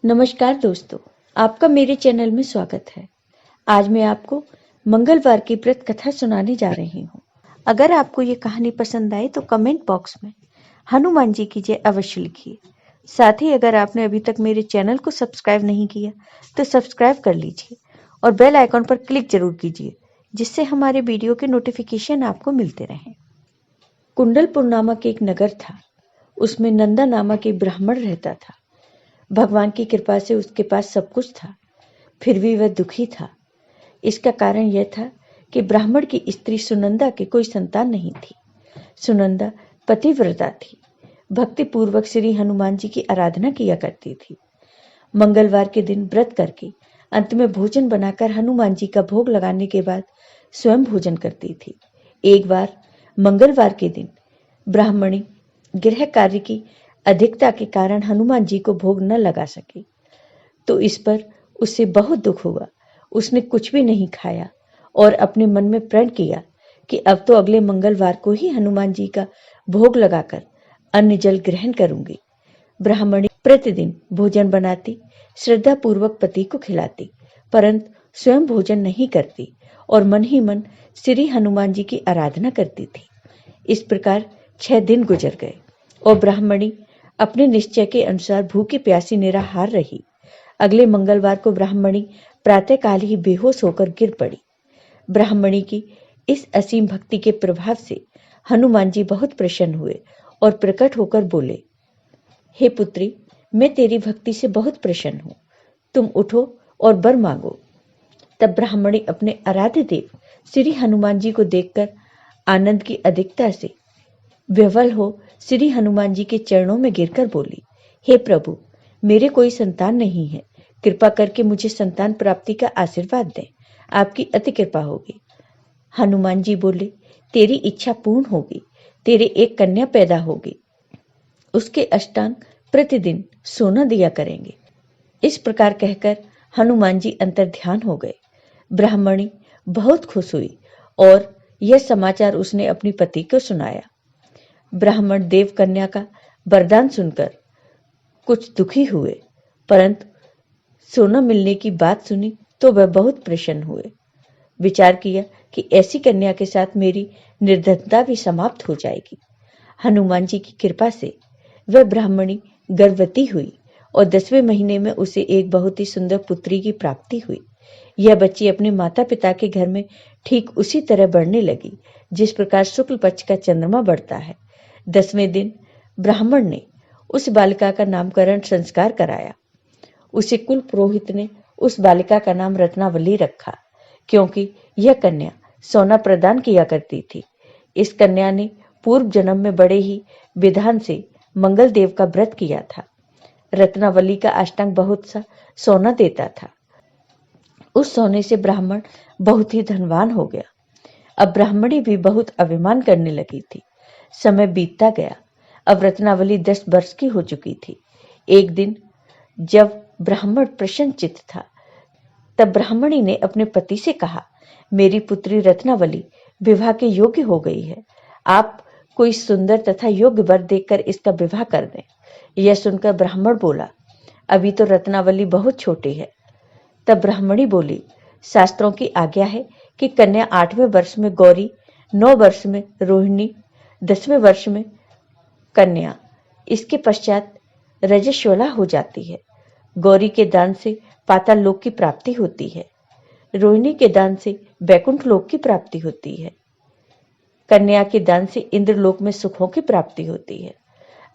नमस्कार दोस्तों, आपका मेरे चैनल में स्वागत है। आज मैं आपको मंगलवार की व्रत कथा सुनाने जा रही हूँ। अगर आपको ये कहानी पसंद आए तो कमेंट बॉक्स में हनुमान जी की जय अवश्य लिखिए। साथ ही अगर आपने अभी तक मेरे चैनल को सब्सक्राइब नहीं किया तो सब्सक्राइब कर लीजिए और बेल आइकॉन पर क्लिक जरूर कीजिए, जिससे हमारे वीडियो के नोटिफिकेशन आपको मिलते रहें। कुंडलपुर नामक एक नगर था। उसमें नंदा नामक एक ब्राह्मण रहता था। भगवान की कृपा से उसके पास सब कुछ था, फिर भी वह दुखी था। इसका कारण यह था कि ब्राह्मण की स्त्री सुनंदा के कोई संतान नहीं थी। सुनंदा पतिव्रता थी, भक्ति पूर्वक श्री हनुमान जी की आराधना किया करती थी। मंगलवार के दिन व्रत करके अंत में भोजन बनाकर हनुमान जी का भोग लगाने के बाद स्वयं भोजन करती थी। एक बार मंगलवार के दिन ब्राह्मणी गृह कार्य की अधिकता के कारण हनुमान जी को भोग न लगा सकी, तो इस पर उसे बहुत दुख हुआ। उसने कुछ भी नहीं खाया और अपने मन में प्रण किया कि अब तो अगले मंगलवार को ही हनुमान जी का भोग लगाकर अन्न जल ग्रहण करूंगी। ब्राह्मणी प्रतिदिन भोजन बनाती, श्रद्धा पूर्वक पति को खिलाती, परंतु स्वयं भोजन नहीं करती और मन ही मन श्री हनुमान जी की आराधना करती थी। इस प्रकार 6 दिन गुजर गए और ब्राह्मणी अपने निश्चय के अनुसार भूखी प्यासी निराहार रही। अगले मंगलवार को ब्राह्मणी प्रातःकाल ही बेहोश होकर गिर पड़ी। ब्राह्मणी की इस असीम भक्ति के प्रभाव से हनुमान जी बहुत प्रसन्न हुए और प्रकट होकर बोले, हे पुत्री, मैं तेरी भक्ति से बहुत प्रसन्न हूँ, तुम उठो और वर मांगो। तब ब्राह्मणी अपने आराध्य देव श्री हनुमान जी को देखकर आनंद की अधिकता से विह्वल हो श्री हनुमान जी के चरणों में गिरकर बोली, हे प्रभु, मेरे कोई संतान नहीं है, कृपा करके मुझे संतान प्राप्ति का आशीर्वाद दें, आपकी अति कृपा होगी। हनुमान जी बोले, तेरी इच्छा पूर्ण होगी, तेरे एक कन्या पैदा होगी, उसके अष्टांग प्रतिदिन सोना दिया करेंगे। इस प्रकार कहकर हनुमान जी अंतर ध्यान हो गए। ब्राह्मणी बहुत खुश हुई और यह समाचार उसने अपने पति को सुनाया। ब्राह्मण देव कन्या का वरदान सुनकर कुछ दुखी हुए, परंतु सोना मिलने की बात सुनी तो वह बहुत प्रसन्न हुए। विचार किया कि ऐसी कन्या के साथ मेरी निर्धनता भी समाप्त हो जाएगी। हनुमान जी की कृपा से वह ब्राह्मणी गर्भवती हुई और 10वें महीने में उसे एक बहुत ही सुंदर पुत्री की प्राप्ति हुई। यह बच्ची अपने माता पिता के घर में ठीक उसी तरह बढ़ने लगी जिस प्रकार शुक्ल पक्ष का चंद्रमा बढ़ता है। 10वें दिन ब्राह्मण ने उस बालिका का नामकरण संस्कार कराया। उसे कुल पुरोहित ने उस बालिका का नाम रत्नावली रखा, क्योंकि यह कन्या सोना प्रदान किया करती थी। इस कन्या ने पूर्व जन्म में बड़े ही विधान से मंगल देव का व्रत किया था। रत्नावली का अष्टांग बहुत सा सोना देता था। उस सोने से ब्राह्मण बहुत ही धनवान हो गया। अब ब्राह्मणी भी बहुत अभिमान करने लगी थी। समय बीतता गया। अब रत्नावली 10 वर्ष की हो चुकी थी। एक दिन जब ब्राह्मण प्रसन्नचित्त था, तब ब्राह्मणी ने अपने पति से कहा, मेरी पुत्री रत्नावली विवाह के योग्य हो गई है, आप कोई सुंदर तथा योग्य वर देकर इसका विवाह कर दें। यह सुनकर ब्राह्मण बोला, अभी तो रत्नावली बहुत छोटी है। तब ब्राह्मणी बोली, शास्त्रों की आज्ञा है कि कन्या 8वें वर्ष में गौरी, 9 वर्ष में रोहिणी, 10वें वर्ष में कन्या, इसके पश्चात रजस्वला हो जाती है। गौरी के दान से पाताल लोक की प्राप्ति होती है, रोहिणी के दान से वैकुंठ लोक की प्राप्ति होती है, कन्या के दान से इंद्रलोक में सुखों की प्राप्ति होती है।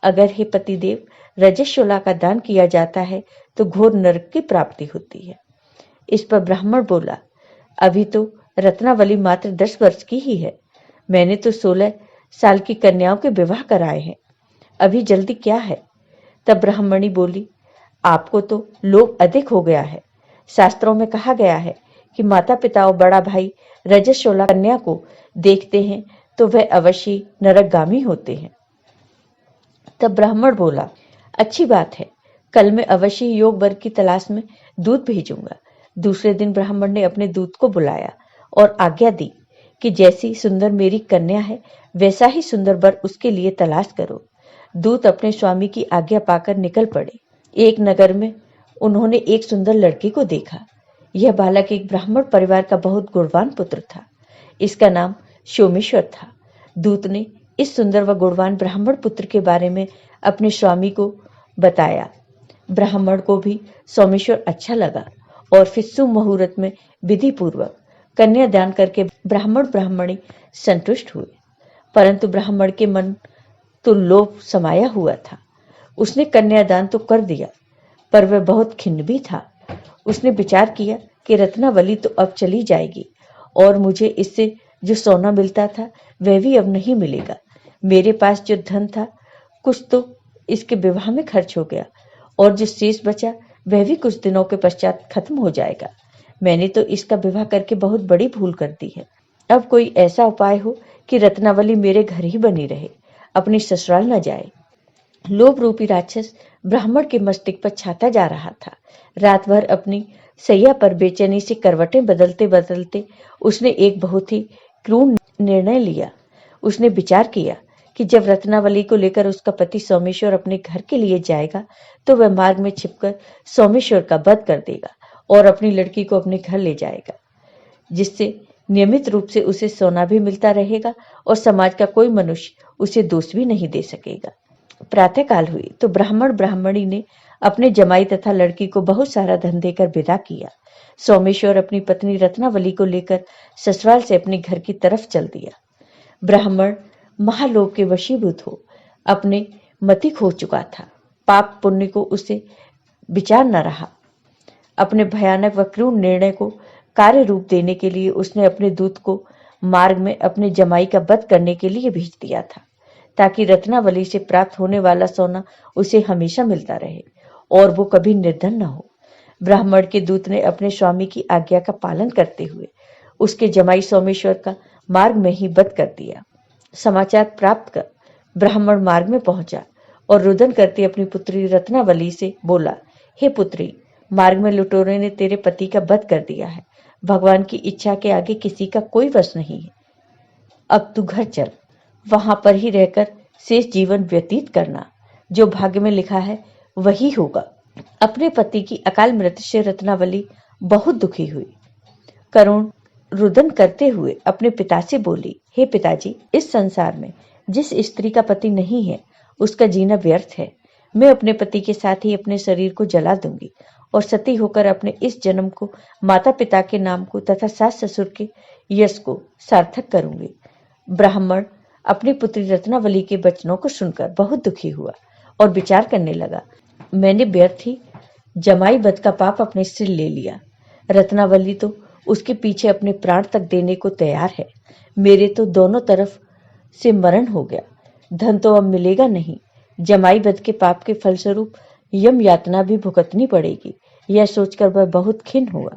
अगर हे पतिदेव रजस्वला का दान किया जाता है तो घोर नरक की प्राप्ति होती है। इस पर ब्राह्मण बोला, अभी तो रत्नावली मात्र 10 वर्ष की ही है, मैंने तो 16 साल की कन्याओं के विवाह कराए हैं, अभी जल्दी क्या है। तब ब्राह्मणी बोली, आपको तो लोभ अधिक हो गया है। शास्त्रों में कहा गया है कि माता पिता और बड़ा भाई रजस्वला कन्या को देखते हैं तो वह अवश्य नरकगामी होते हैं। तब ब्राह्मण बोला, अच्छी बात है, कल मैं अवश्य योग वर की तलाश में दूत भेजूंगा। दूसरे दिन ब्राह्मण ने अपने दूत को बुलाया और आज्ञा दी कि जैसी सुंदर मेरी कन्या है वैसा ही सुंदर वर उसके लिए तलाश करो। दूत अपने स्वामी की आज्ञा पाकर निकल पड़े। एक नगर में उन्होंने एक सुंदर लड़की को देखा। यह बालक एक ब्राह्मण परिवार का बहुत गुणवान पुत्र था। इसका नाम सोमेश्वर था। दूत ने इस सुंदर व गुणवान ब्राह्मण पुत्र के बारे में अपने स्वामी को बताया। ब्राह्मण को भी सोमेश्वर अच्छा लगा और फिर शुभ मुहूर्त में विधि पूर्वक कन्यादान करके ब्राह्मण ब्राह्मणी संतुष्ट हुए। परंतु ब्राह्मण के मन तो लोभ समाया हुआ था। उसने कन्यादान तो कर दिया, पर वह बहुत खिन्न भी था। उसने विचार किया कि रत्नावली तो अब चली जाएगी और मुझे इससे जो सोना मिलता था वह भी अब नहीं मिलेगा। मेरे पास जो धन था कुछ तो इसके विवाह में खर्च हो गया और जो शेष बचा वह भी कुछ दिनों के पश्चात खत्म हो जाएगा। मैंने तो इसका विवाह करके बहुत बड़ी भूल कर दी है। अब कोई ऐसा उपाय हो कि रत्नावली मेरे घर ही बनी रहे, अपनी ससुराल न जाए। लोभ रूपी राक्षस ब्राह्मण के मस्तिष्क पर छाता जा रहा था। रात भर अपनी सैया पर बेचैनी से करवटें बदलते बदलते उसने एक बहुत ही क्रूर निर्णय लिया। उसने विचार किया कि जब रत्नावली को लेकर उसका पति सोमेश्वर अपने घर के लिए जाएगा तो वह मार्ग में छिपकर सोमेश्वर का वध कर देगा और अपनी लड़की को अपने घर ले जाएगा, जिससे नियमित रूप से उसे सोना भी मिलता रहेगा और समाज का कोई मनुष्य उसे दोष भी नहीं दे सकेगा। प्रातःकाल हुई तो ब्राह्मण ब्राह्मणी ने अपने जमाई तथा लड़की को बहुत सारा धन देकर विदा किया। सोमेश्वर अपनी पत्नी रत्नावली को लेकर ससुराल से अपने घर की तरफ चल दिया। ब्राह्मण महालोभ के वशीभूत हो अपने मति खो चुका था। पाप पुण्य को उसे विचार न रहा। अपने भयानक व क्रूर निर्णय को कार्य रूप देने के लिए उसने अपने दूत को मार्ग में अपने जमाई का वध करने के लिए भेज दिया था, ताकि रत्नावली से प्राप्त होने वाला सोना उसे हमेशा मिलता रहे और वो कभी निर्धन न हो। ब्राह्मण के दूत ने अपने स्वामी की आज्ञा का पालन करते हुए उसके जमाई सोमेश्वर का मार्ग में ही वध कर दिया। समाचार प्राप्त कर ब्राह्मण मार्ग में पहुंचा और रुदन करती अपनी पुत्री रत्नावली से बोला, हे पुत्री, मार्ग में लुटेरों ने तेरे पति का वध कर दिया है। भगवान की इच्छा के आगे किसी का कोई वश नहीं है। अब तू घर चल, वहां पर ही रहकर शेष जीवन व्यतीत करना। जो भाग्य में लिखा है वही होगा। अपने पति की अकाल मृत्यु से रत्नावली बहुत दुखी हुई। करुण रुदन करते हुए अपने पिता से बोली, हे पिताजी, इस संसार में जिस स्त्री का पति नहीं है उसका जीना व्यर्थ है। मैं अपने पति के साथ ही अपने शरीर को जला दूंगी और सती होकर अपने इस जन्म को माता पिता के नाम को तथा सास ससुर के यश को सार्थक करूंगी। ब्राह्मण अपनी पुत्री रत्नावली के वचनों को सुनकर बहुत दुखी हुआ और विचार करने लगा, मैंने व्यर्थ ही जमाई वध का पाप अपने सिर ले लिया। रत्नावली तो उसके पीछे अपने प्राण तक देने को तैयार है। मेरे तो दोनों तरफ से मरण हो गया। धन तो अब मिलेगा नहीं। जमाई वध के पाप के फलस्वरूप यम यातना भी भुगतनी पड़ेगी। यह सोचकर वह बहुत खिन्न हुआ।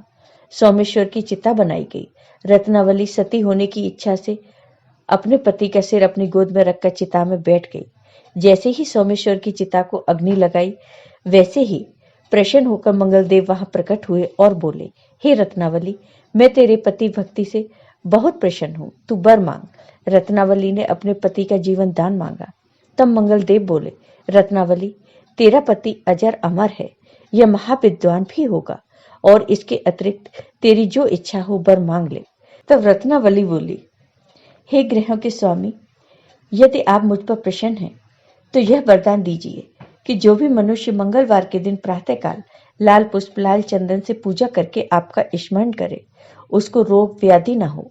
सोमेश्वर की चिता बनाई गई। रत्नावली सती होने की इच्छा से अपने पति का सिर अपनी गोद में रखकर चिता में बैठ गई। जैसे ही सोमेश्वर की चिता को अग्नि लगाई, वैसे ही प्रसन्न होकर मंगलदेव वहां प्रकट हुए और बोले, हे रत्नावली, मैं तेरे पति भक्ति से बहुत प्रसन्न हूँ, तू वर मांग। रत्नावली ने अपने पति का जीवन दान मांगा। तब मंगलदेव बोले, रत्नावली, तेरा पति अजर अमर है, यह महाविद्वान भी होगा और इसके अतिरिक्त तेरी जो इच्छा हो वर मांग ले। तब रत्नावली बोली, हे ग्रहों के स्वामी, यदि आप मुझ पर प्रसन्न हैं तो यह वरदान दीजिए कि जो भी मनुष्य मंगलवार के दिन प्रातःकाल लाल पुष्प लाल चंदन से पूजा करके आपका स्मरण करे, उसको रोग व्याधि न हो,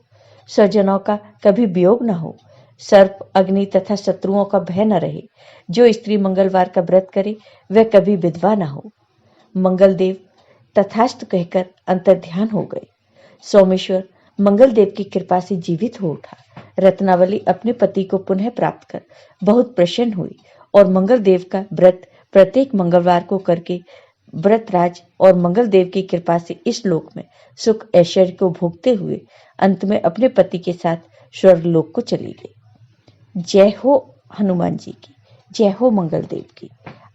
स्वजनों का कभी वियोग न हो, सर्प अग्नि तथा शत्रुओं का भय न रहे। जो स्त्री मंगलवार का व्रत करे वह कभी विधवा न हो। मंगलदेव तथास्तु कहकर अंतर्ध्यान हो गए। सोमेश्वर मंगलदेव की कृपा से जीवित हो उठा। रत्नावली अपने पति को पुनः प्राप्त कर बहुत प्रसन्न हुई और मंगलदेव का व्रत प्रत्येक मंगलवार को करके व्रतराज और मंगलदेव की कृपा से इस लोक में सुख ऐश्वर्य को भोगते हुए अंत में अपने पति के साथ स्वर्गलोक को चली गई। जय हो हनुमान जी की, जय हो मंगलदेव की।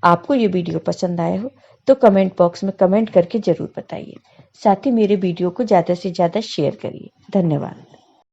आपको ये वीडियो पसंद आया हो तो कमेंट बॉक्स में कमेंट करके जरूर बताइए। साथ ही मेरे वीडियो को ज्यादा से ज्यादा शेयर करिए। धन्यवाद।